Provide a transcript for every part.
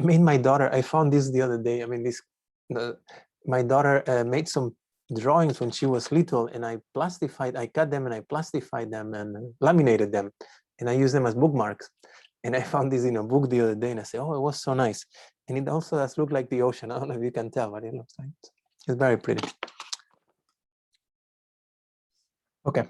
made my daughter, I found this the other day. I mean, my daughter made some drawings when she was little, and I cut them and I plastified them and laminated them, and I used them as bookmarks. And I found this in a book the other day, and I said, oh, it was so nice. And it also does look like the ocean. I don't know if you can tell, but it looks like it's very pretty. Okay.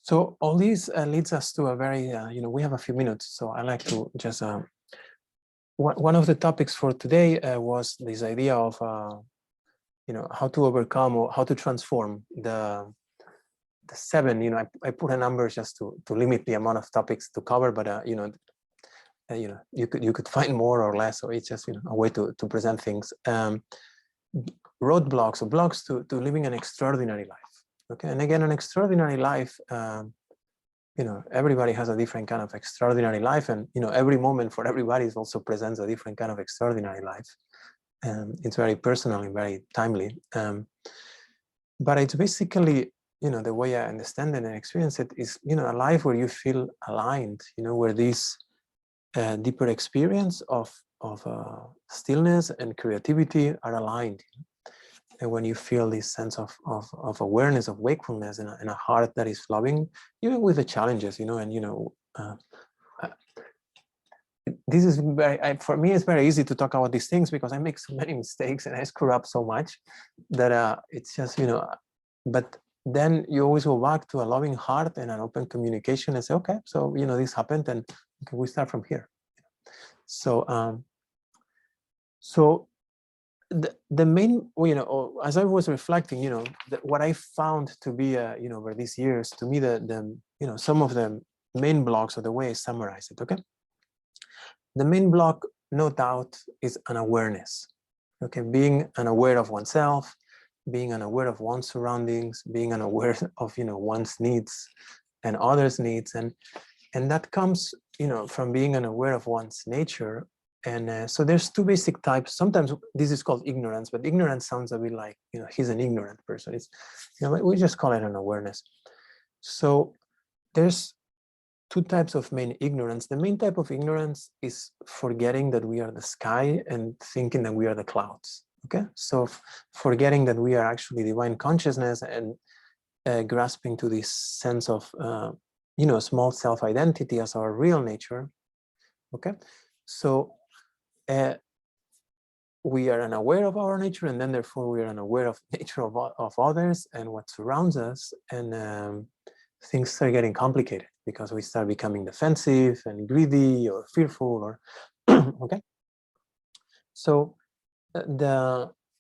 So all these leads us to a very, we have a few minutes, so I like to just, one of the topics for today was this idea of, how to overcome or how to transform the 7, I put a number just to limit the amount of topics to cover, but, you could find more or less, so it's just, a way to present things. Roadblocks or blocks to living an extraordinary life. Okay, and again, an extraordinary life, everybody has a different kind of extraordinary life, and every moment for everybody also presents a different kind of extraordinary life. It's very personal and very timely. But it's basically, the way I understand it and experience it is, a life where you feel aligned, where this deeper experience of stillness and creativity are aligned. And when you feel this sense of awareness, of wakefulness, and a heart that is loving, even with the challenges, this is for me, it's very easy to talk about these things because I make so many mistakes and I screw up so much that it's just, but then you always go back to a loving heart and an open communication and say, okay, so, this happened, and okay, we start from here. So, the main, as I was reflecting, what I found to be, over these years, to me, some of the main blocks, or the way I summarize it, okay? The main block, no doubt, is an awareness, okay? Being unaware of oneself, being unaware of one's surroundings, being unaware of, one's needs and others' needs. And that comes, from being unaware of one's nature. And so there's 2 basic types. Sometimes this is called ignorance, but ignorance sounds a bit like, he's an ignorant person. It's, we just call it an awareness. So there's 2 types of main ignorance. The main type of ignorance is forgetting that we are the sky and thinking that we are the clouds. Okay, so forgetting that we are actually divine consciousness and grasping to this sense of, small self-identity as our real nature. Okay, so we are unaware of our nature, and then therefore we are unaware of the nature of others and what surrounds us, and things start getting complicated because we start becoming defensive and greedy or fearful, or okay. So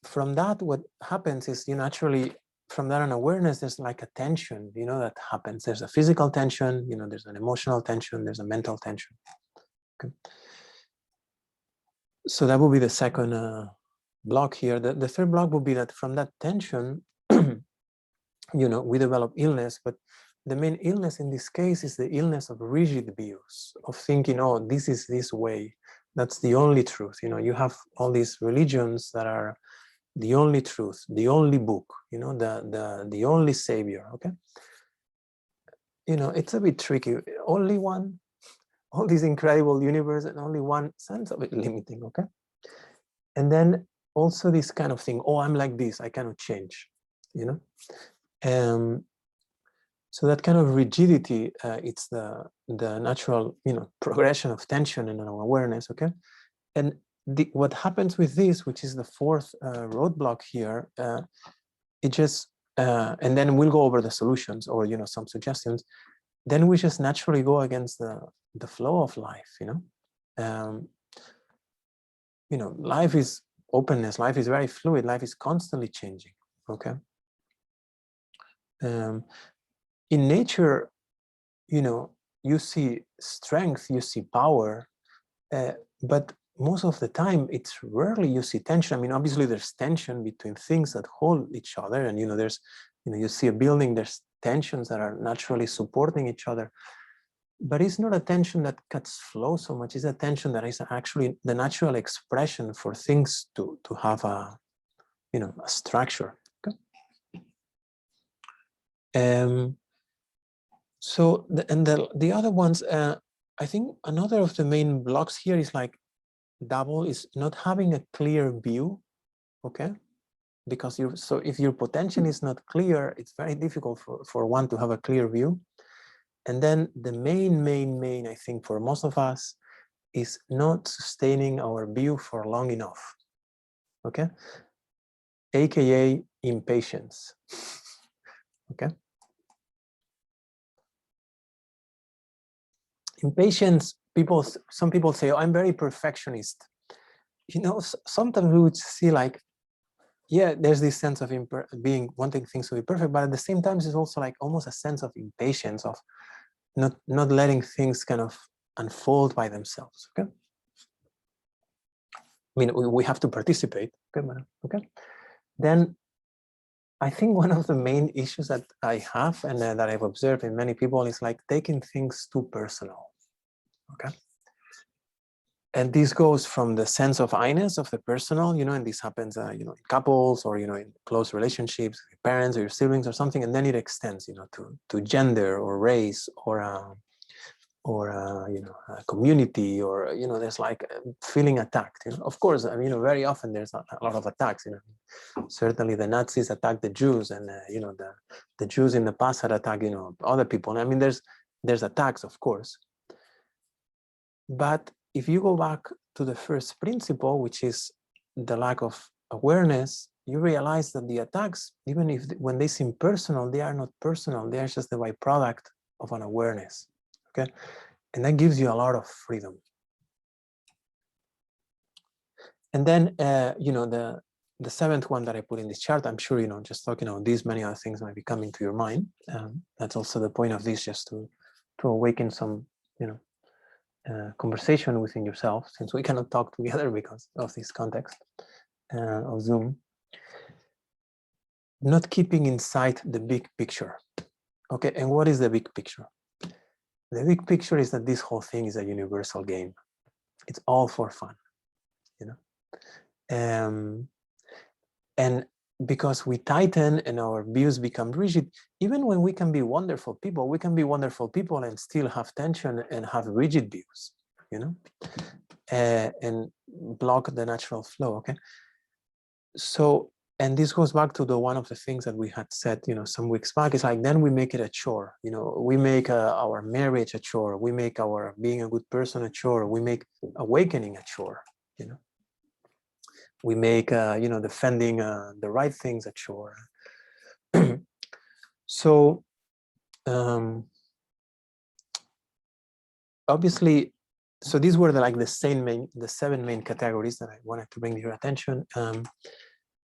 from that, what happens is, naturally, from that unawareness, there's like a tension, that happens. There's a physical tension, there's an emotional tension, there's a mental tension. Okay. So that will be the second block here. The third block will be that from that tension, we develop illness, but the main illness in this case is the illness of rigid views, of thinking, oh, this is this way. That's the only truth. You have all these religions that are the only truth, the only book, the only savior. Okay. It's a bit tricky. Only one, all this incredible universe, and only one sounds a bit limiting. Okay. And then also this kind of thing, oh, I'm like this, I cannot change, so that kind of rigidity, it's the natural, progression of tension in our awareness. Okay. And what happens with this, which is the 4th roadblock here, it just, and then we'll go over the solutions or, some suggestions. Then we just naturally go against the flow of life, life is openness, life is very fluid, life is constantly changing. Okay. In nature, you see strength, you see power, but most of the time, it's rarely you see tension. I mean, obviously, there's tension between things that hold each other, and there's, you see a building, there's tensions that are naturally supporting each other. But it's not a tension that cuts flow so much. It's a tension that is actually the natural expression for things to have a, a structure. Okay. So the other ones, I think another of the main blocks here is like double is not having a clear view, okay? Because so if your potential is not clear, it's very difficult for one to have a clear view. And then the main, I think for most of us is not sustaining our view for long enough, okay? AKA impatience, okay? Impatience, some people say, oh, I'm very perfectionist. You know, sometimes we would see like, yeah, there's this sense of wanting things to be perfect, but at the same time, it's also like almost a sense of impatience of not letting things kind of unfold by themselves. Okay, I mean we have to participate. Okay, okay. Then I think one of the main issues that I have and that I've observed in many people is like taking things too personal. Okay. And this goes from the sense of I-ness of the personal, you know, and this happens, you know, in couples or, you know, in close relationships, with parents or your siblings or something, and then it extends, you know, to gender or race or you know, a community or, you know, there's like feeling attacked. You know, of course, I mean, you know, very often there's a lot of attacks. You know, certainly the Nazis attacked the Jews, and you know, the Jews in the past had attacked, you know, other people. I mean, there's attacks, of course, but if you go back to the first principle, which is the lack of awareness, you realize that the attacks, even if when they seem personal, they are not personal. They are just the byproduct of an awareness. Okay, and that gives you a lot of freedom. And then, you know, the seventh one that I put in this chart, I'm sure, you know, just talking about these, many other things might be coming to your mind. That's also the point of this, just to awaken some, you know, conversation within yourself, since we cannot talk together because of this context of Zoom. Not keeping in sight the big picture. Okay, and what is the big picture? The big picture is that this whole thing is a universal game. It's all for fun, you know. And because we tighten and our views become rigid, even when we can be wonderful people, we can be wonderful people and still have tension and have rigid views, you know, and block the natural flow. Okay, so, and this goes back to the one of the things that we had said, you know, some weeks back. It's like, then we make it a chore. You know, we make our marriage a chore. We make our being a good person a chore. We make awakening a chore. You know, we make you know, defending the right things a chore. So obviously, so these were the seven main categories that I wanted to bring to your attention.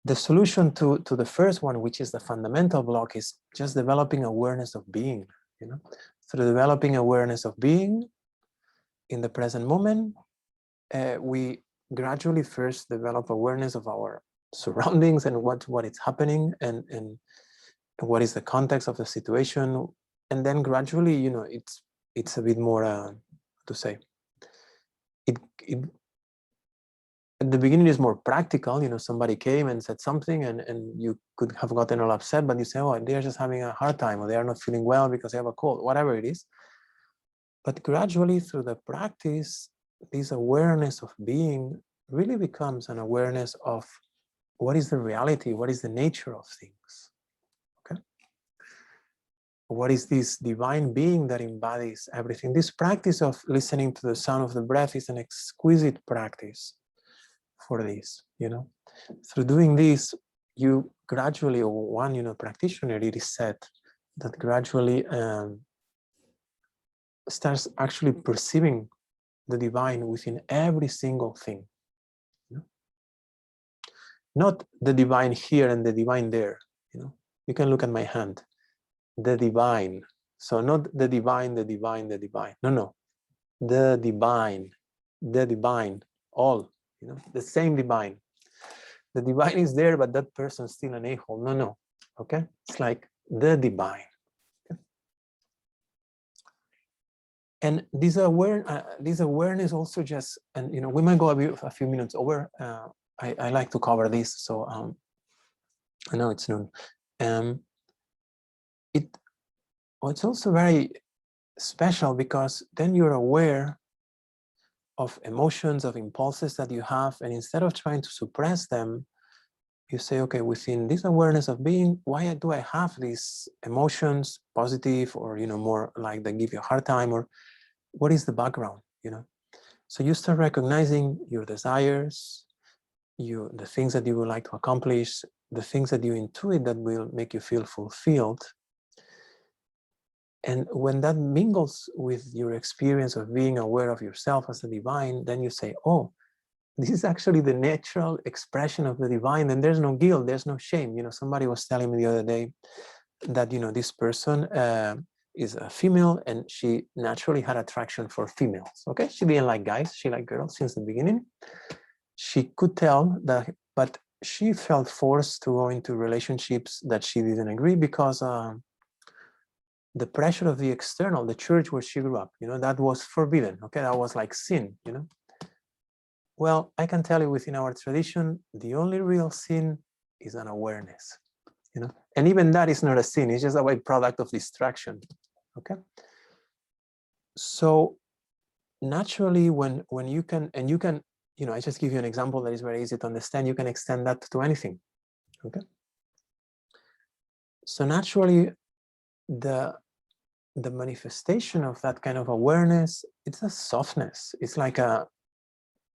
The solution to the first one, which is the fundamental block, is just developing awareness of being, you know, through developing awareness of being in the present moment. We gradually first develop awareness of our surroundings and what is happening and what is the context of the situation, and then gradually, you know, it's a bit more to say it at the beginning is more practical. You know, somebody came and said something and you could have gotten all upset, but you say, oh, they're just having a hard time, or they are not feeling well because they have a cold, whatever it is. But gradually through the practice, this awareness of being really becomes an awareness of what is the reality, what is the nature of things. Okay, what is this divine being that embodies everything? This practice of listening to the sound of the breath is an exquisite practice for this, you know. Through doing this, you gradually, or one, you know, practitioner, it is said that gradually starts actually perceiving the divine within every single thing. You know? Not the divine here and the divine there, you know. You can look at my hand, the divine. So not the divine, the divine, the divine. No, no. The divine, all, you know, the same divine. The divine is there, but that person's still an a-hole. No, no. Okay? It's like the divine. Okay? And this awareness also just, and you know, we might go a few minutes over. I like to cover this, so I know it's noon. it's also very special because then you're aware of emotions, of impulses that you have, and instead of trying to suppress them, you say, okay, within this awareness of being, why do I have these emotions, positive or more like they give you a hard time, or what is the background? So you start recognizing your desires, the things that you would like to accomplish, the things that you intuit that will make you feel fulfilled. And when that mingles with your experience of being aware of yourself as the divine, then you say, oh, this is actually the natural expression of the divine, and there's no guilt, there's no shame. Somebody was telling me the other day that, this person is a female and she naturally had attraction for females. Okay, she didn't like guys, she liked girls since the beginning. She could tell that, but she felt forced to go into relationships that she didn't agree because the pressure of the external, the church where she grew up, that was forbidden. Okay, that was like sin. Well, I can tell you within our tradition, the only real sin is an awareness. And even that is not a sin, it's just a byproduct of distraction. Okay, so naturally when you can, and you can, I just give you an example that is very easy to understand, you can extend that to anything. Okay, so naturally the manifestation of that kind of awareness, it's a softness. It's like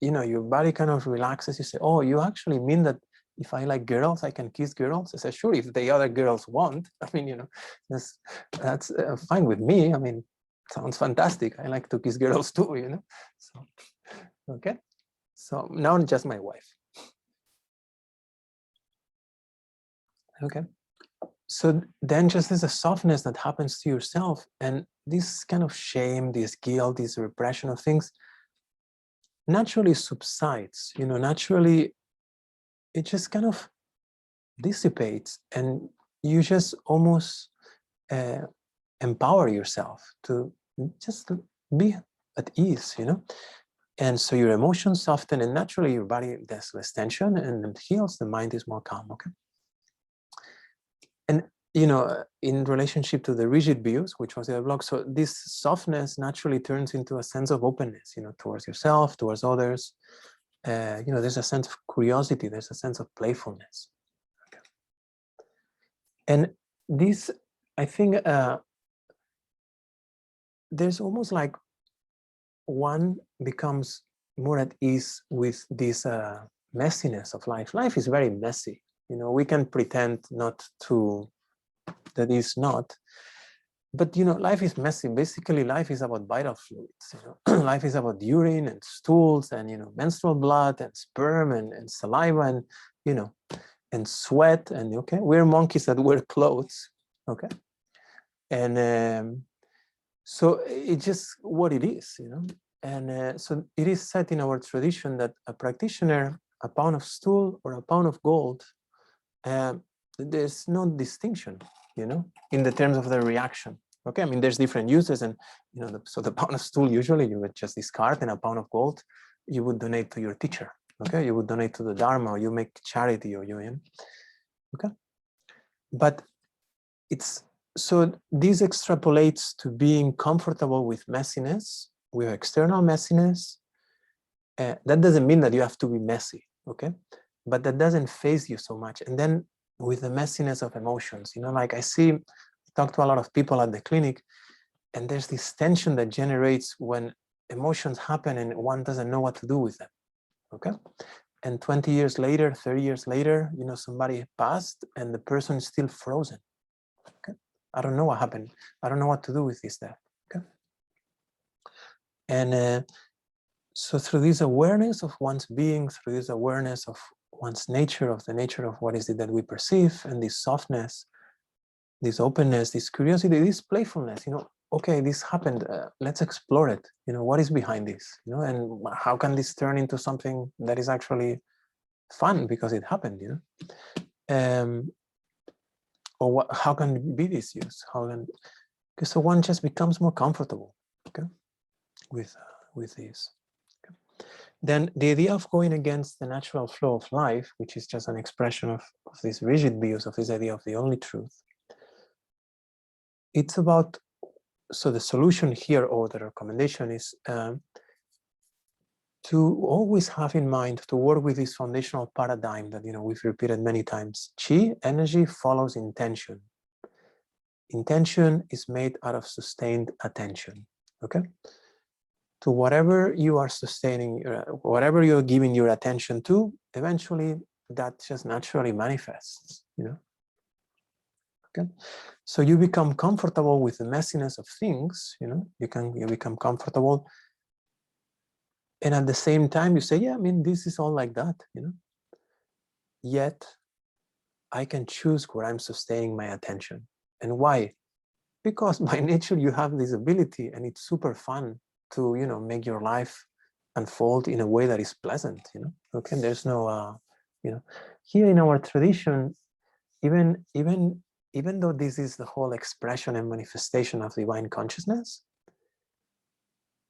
your body kind of relaxes. You say, oh, you actually mean that if I like girls, I can kiss girls? I say, sure, if the other girls want. I mean, that's fine with me. I mean, sounds fantastic. I like to kiss girls too, So, okay. So now just my wife. Okay. So then just there's a softness that happens to yourself, and this kind of shame, this guilt, this repression of things naturally subsides. Naturally it just kind of dissipates, and you just almost empower yourself to just be at ease, and so your emotions soften, and naturally your body, there's less tension and it heals, the mind is more calm. Okay, and in relationship to the rigid views, which was the other block, so this softness naturally turns into a sense of openness, towards yourself, towards others. There's a sense of curiosity, there's a sense of playfulness. Okay. And this, I think, there's almost like one becomes more at ease with this messiness of life. Life is very messy. We can pretend not to, that is not. But life is messy. Basically, life is about vital fluids. Life is about urine and stools and menstrual blood and sperm and saliva and and sweat, and okay, we're monkeys that wear clothes. Okay, and so it's just what it is, And so it is said in our tradition that a practitioner, a pound of stool or a pound of gold, there's no distinction, in the terms of the reaction. Okay, I mean, there's different uses, and so the pound of stool usually you would just discard, and a pound of gold you would donate to your teacher. Okay, you would donate to the Dharma, or you make charity, or okay. But it's so this extrapolates to being comfortable with messiness, with external messiness. That doesn't mean that you have to be messy, okay? But that doesn't faze you so much. And then with the messiness of emotions, like I talk to a lot of people at the clinic, and there's this tension that generates when emotions happen and one doesn't know what to do with them, okay? And 20 years later, 30 years later, somebody passed and the person is still frozen. Okay, I don't know what happened. I don't know what to do with this death. Okay, and so through this awareness of one's being, through this awareness of one's nature, of the nature of what is it that we perceive, and this softness, this openness, this curiosity, this playfulness, okay, this happened, let's explore it. What is behind this, and how can this turn into something that is actually fun because it happened, or what, how can it be this use? How can, because so one just becomes more comfortable, okay, with this. Okay. Then the idea of going against the natural flow of life, which is just an expression of these rigid views, of this idea of the only truth, it's about, so the solution here, or the recommendation, is to always have in mind to work with this foundational paradigm that we've repeated many times. Chi, energy, follows intention. Intention is made out of sustained attention. Okay, to whatever you are sustaining, whatever you're giving your attention to, eventually that just naturally manifests. Okay, so you become comfortable with the messiness of things. You become comfortable. And at the same time, you say, yeah, I mean, this is all like that, Yet, I can choose where I'm sustaining my attention. And why? Because by nature, you have this ability, and it's super fun to, make your life unfold in a way that is pleasant, Okay, there's no, here in our tradition, even though this is the whole expression and manifestation of divine consciousness,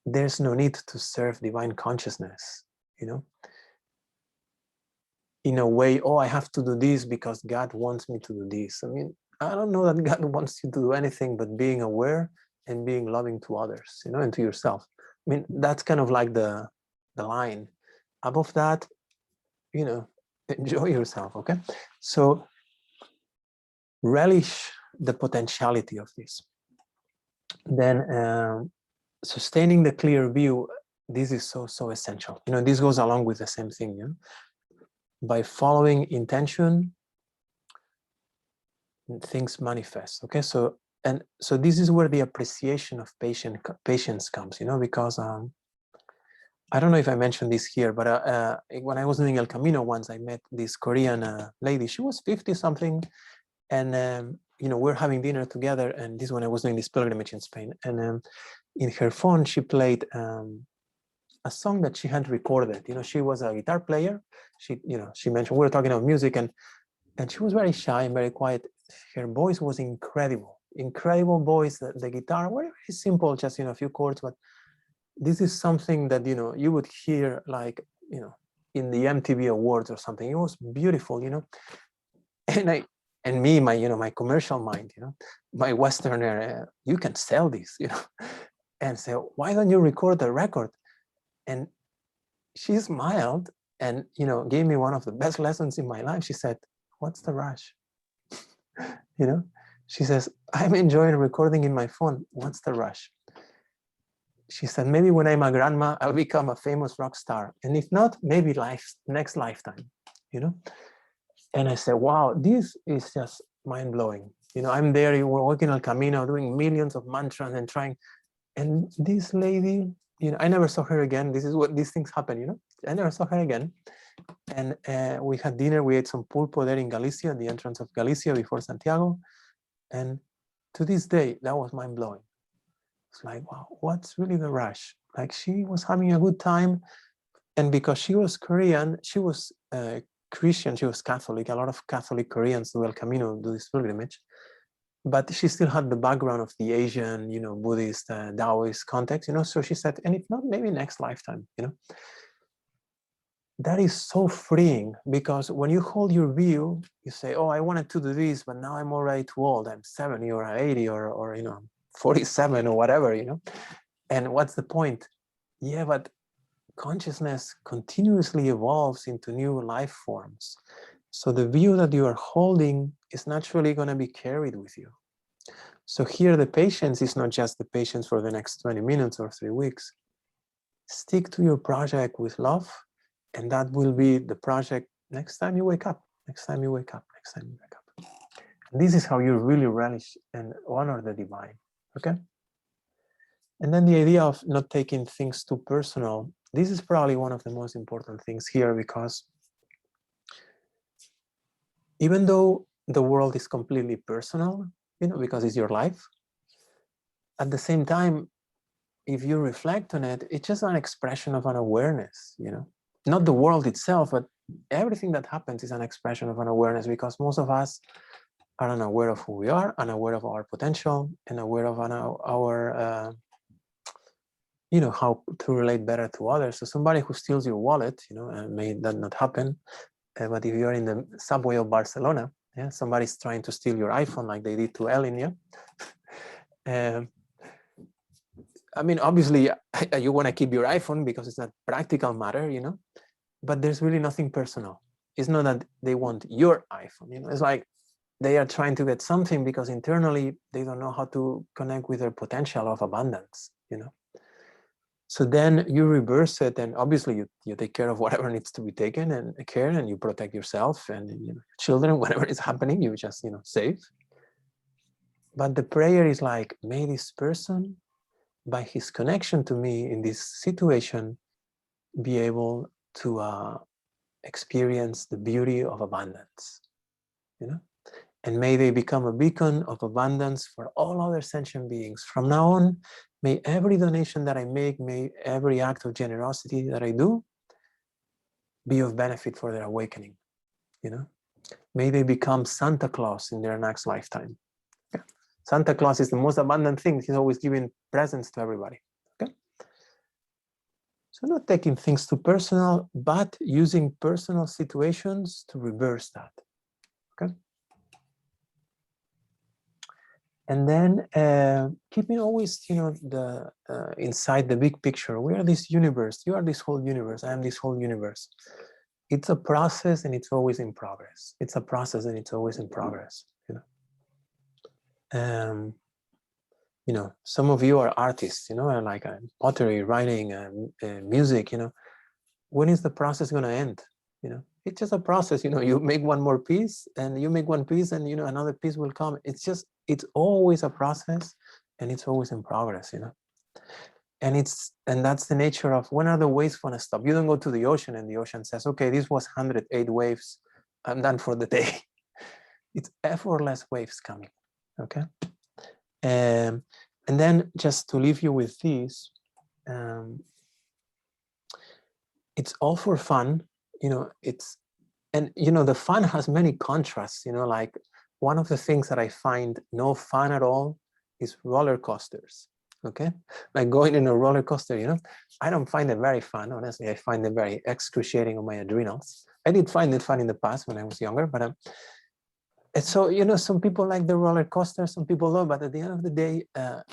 there's no need to serve divine consciousness, in a way, oh, I have to do this because God wants me to do this. I mean, I don't know that God wants you to do anything but being aware and being loving to others, and to yourself. I mean, that's kind of like the line. Above that, enjoy yourself, okay? So relish the potentiality of this. Then sustaining the clear view, this is so essential. This goes along with the same thing. By following intention, things manifest. Okay, so this is where the appreciation of patience comes. Because I don't know if I mentioned this here, but when I was doing El Camino once, I met this Korean lady. She was 50 something, and we're having dinner together. And this when I was doing this pilgrimage in Spain, and in her phone she played a song that she had recorded. She was a guitar player. She mentioned, we were talking about music, and she was very shy and very quiet. Her voice was incredible voice. The guitar, very simple, just a few chords, but this is something that you would hear like in the MTV Awards or something. It was beautiful, and me, my commercial mind, my Westerner, you can sell this, and say, why don't you record the record? And she smiled and gave me one of the best lessons in my life. She said, what's the rush? She says, I'm enjoying recording in my phone. What's the rush? She said, maybe when I'm a grandma, I'll become a famous rock star. And if not, maybe next lifetime, And I said, wow, this is just mind-blowing. I'm there, we're walking El Camino, doing millions of mantras and trying. And this lady, I never saw her again. This is what these things happen, I never saw her again. And we had dinner, we ate some pulpo there in Galicia, at the entrance of Galicia before Santiago. And to this day, that was mind-blowing. It's like, wow, what's really the rush? Like, she was having a good time. And because she was Korean, she was Christian, she was Catholic. A lot of Catholic Koreans do El Camino, do this pilgrimage. But she still had the background of the Asian, Buddhist, Taoist context, So she said, and if not, maybe next lifetime, That is so freeing, because when you hold your view, you say, oh, I wanted to do this, but now I'm already too old. I'm 70 or 80 or 47 or whatever, And what's the point? Yeah, but consciousness continuously evolves into new life forms. So the view that you are holding is naturally going to be carried with you. So here the patience is not just the patience for the next 20 minutes or 3 weeks. Stick to your project with love, and that will be the project next time you wake up, next time you wake up, next time you wake up. And this is how you really relish and honor the divine, okay? And then the idea of not taking things too personal, this is probably one of the most important things here, because even though the world is completely personal, because it's your life, at the same time, if you reflect on it, it's just an expression of an awareness, not the world itself, but everything that happens is an expression of an awareness, because most of us are unaware of who we are, unaware of our potential, and aware of our how to relate better to others. So somebody who steals your wallet, may that not happen, but if you're in the subway of Barcelona, somebody's trying to steal your iPhone like they did to Ellen, I mean, obviously, you want to keep your iPhone because it's not practical matter, you know, but there's really nothing personal. It's not that they want your iPhone, you know, it's like they are trying to get something because internally they don't know how to connect with their potential of abundance, you know. So then you reverse it, and obviously you take care of whatever needs to be taken and care, and you protect yourself and, you know, children, whatever is happening, you just, you know, save. But the prayer is like, may this person, by his connection to me in this situation, be able to experience the beauty of abundance, you know, and may they become a beacon of abundance for all other sentient beings. From now on, may every donation that I make, may every act of generosity that I do be of benefit for their awakening, you know. May they become Santa Claus in their next lifetime. Okay? Santa Claus is the most abundant thing. He's always giving presents to everybody. Okay? So not taking things too personal, but using personal situations to reverse that. Okay? And then keeping always, you know, the inside the big picture. We are this universe. You are this whole universe. I am this whole universe. It's a process, and it's always in progress. It's a process, and it's always in progress. You know, some of you are artists. You know, like pottery, writing, music. You know, when is the process going to end? You know, it's just a process. You know, you make one more piece, and you make one piece, and, you know, another piece will come. It's always a process, and it's always in progress. You know. And that's the nature of, when are the waves going to stop? You don't go to the ocean and the ocean says, okay, this was 108 waves, I'm done for the day. It's effortless waves coming. Okay. And then just to leave you with this, it's all for fun, you know. And you know, the fun has many contrasts, you know. Like, one of the things that I find no fun at all is roller coasters. Okay, like going in a roller coaster, you know, I don't find it very fun, honestly. I find it very excruciating on my adrenals. I did find it fun in the past when I was younger, but and so, you know, some people like the roller coaster, some people don't, but at the end of the day,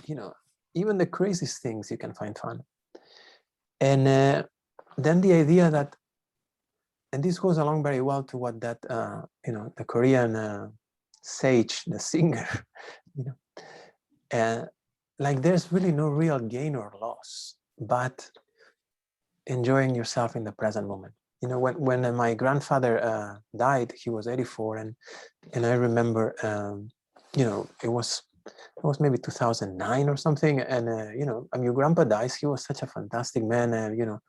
you know, even the craziest things you can find fun. And then the idea that, and this goes along very well to what that, you know, the Korean sage, the singer, you know, like, there's really no real gain or loss, but enjoying yourself in the present moment. You know, when my grandfather died, he was 84, and I remember, you know, it was maybe 2009 or something, and you know, I mean, your grandpa dies. He was such a fantastic man, and you know,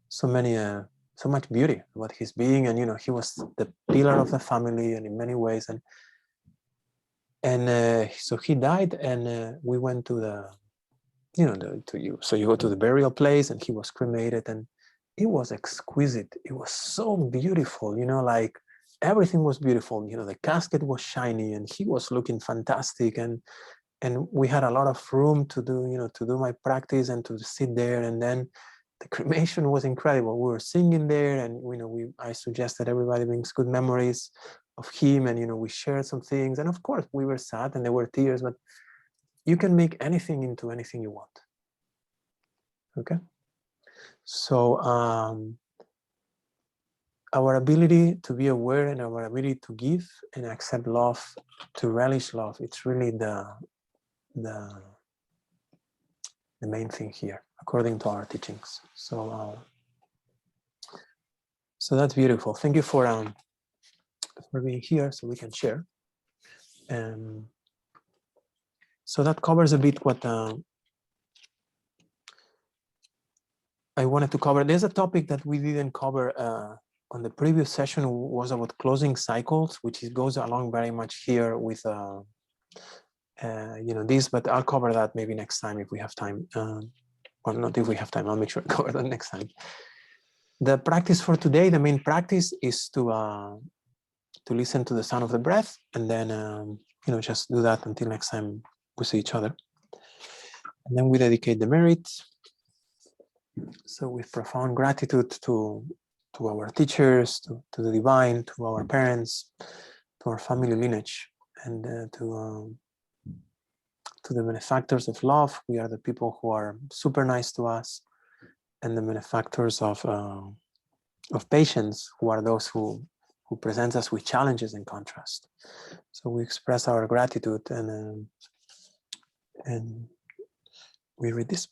so much beauty about his being, and you know, he was the pillar of the family, and in many ways, and so he died, and we went to the, you know, so you go to the burial place, and he was cremated, and it was exquisite. It was so beautiful, you know, like everything was beautiful. You know, the casket was shiny, and he was looking fantastic, and we had a lot of room to do, you know, to do my practice and to sit there. And then the cremation was incredible. We were singing there, and you know, I suggested everybody brings good memories of him, and you know, we shared some things, and of course we were sad and there were tears, but you can make anything into anything you want. Okay. So our ability to be aware, and our ability to give and accept love, to relish love, it's really the main thing here, according to our teachings. So so that's beautiful. Thank you for being here, so we can share. So that covers a bit what I wanted to cover. There's a topic that we didn't cover on the previous session, was about closing cycles, which goes along very much here with you know, this, but I'll cover that maybe next time if we have time. Or not if we have time, I'll make sure I cover that next time. The practice for today, the main practice is to listen to the sound of the breath, and then you know, just do that until next time we see each other. And then we dedicate the merit. So with profound gratitude to our teachers, to the divine, to our parents, to our family lineage, and to To the benefactors of love, we are the people who are super nice to us, and the benefactors of patience, who are those who present us with challenges and contrast. So we express our gratitude, and we read this.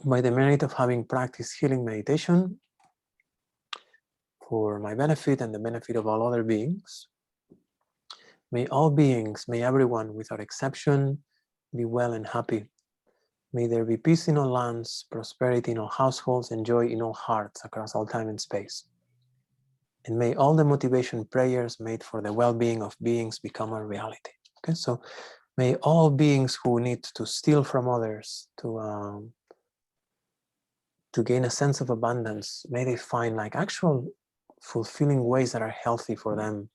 By the merit of having practiced healing meditation for my benefit and the benefit of all other beings, may all beings, may everyone without exception be well and happy. May there be peace in all lands, prosperity in all households, and joy in all hearts across all time and space. And may all the motivation prayers made for the well-being of beings become a reality. Okay, so may all beings who need to steal from others to gain a sense of abundance, may they find like actual fulfilling ways that are healthy for them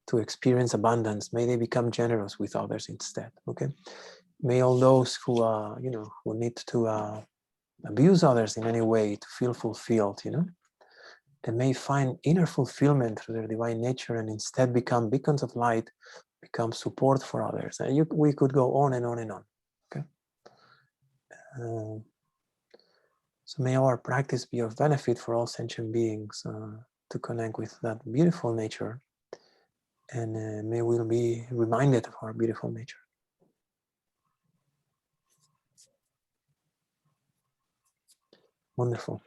to experience abundance. May they become generous with others instead. Okay, may all those who who need to abuse others in any way to feel fulfilled, they may find inner fulfillment through their divine nature and instead become beacons of light, become support for others. And we could go on and on and on. Okay. So may our practice be of benefit for all sentient beings to connect with that beautiful nature, and may we be reminded of our beautiful nature. Wonderful.